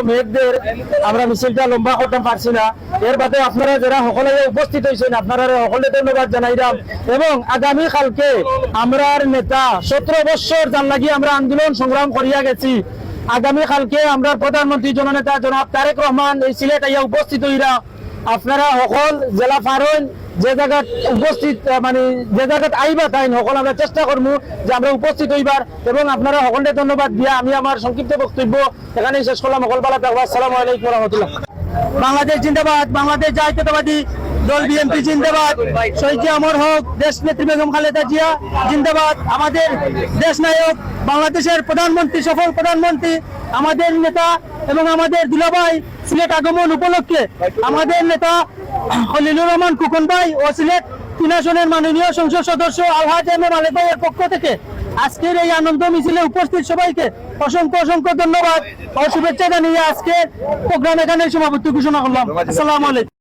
মেয়েদের আমরা মিছিলটা লম্বা করতে পারছি না, এর বাদে আপনারা যারা সকলে উপস্থিত হয়েছেন আপনারা সকলে ধন্যবাদ জানাইলাম। এবং আগামী কালকে আমরা নেতা 17 বছর যার লাগি আমরা আন্দোলন সংগ্রাম করিয়া গেছি, আগামী কালকে আমরা প্রধানমন্ত্রী জননেতা জনাব তারেক রহমান এই সিলেট আইয়া উপস্থিত হইরা আপনারা সকল জেলা ফারইন যে জায়গা উপস্থিত মানে যে জায়গায় আইবা তাই সকল আমরা চেষ্টা করবো যে আমরা উপস্থিত হইবার। এবং আপনারা সকলকে ধন্যবাদ দিয়া আমি আমার সংক্ষিপ্ত বক্তব্য এখানেই শেষ করলাম। সকল ভালো থাকবো। আসসালামু আলাইকুম ওয়া রাহমাতুল্লাহ। বাংলাদেশ জিন্দাবাদ, বাংলাদেশ জাতীয়তাবাদী দল বিএনপি জিন্দাবাদ, শহীদ অমর হক দেশ নেত্রী বেগম খালেদা জিয়া জিন্দাবাদ, আমাদের দেশ নায়ক বাংলাদেশের প্রধানমন্ত্রী সফল প্রধানমন্ত্রী আমাদের নেতা এবং আমাদের দুলাভাই সিলেট আগমন উপলক্ষে আমাদের নেতা খলিলুর রহমান খোকন ভাই ও সিলেট 3 আসনের মাননীয় সংসদ সদস্য আলহাজ এম এ মালেক ভাইয়ের পক্ষ থেকে আজকের এই আনন্দ মিছিলে উপস্থিত সবাইকে অসংখ্য অসংখ্য ধন্যবাদ ও শুভেচ্ছা জানিয়ে আজকের প্রোগ্রাম এখানে সমাপ্তি ঘোষণা করলাম। আসসালামু আলাইকুম।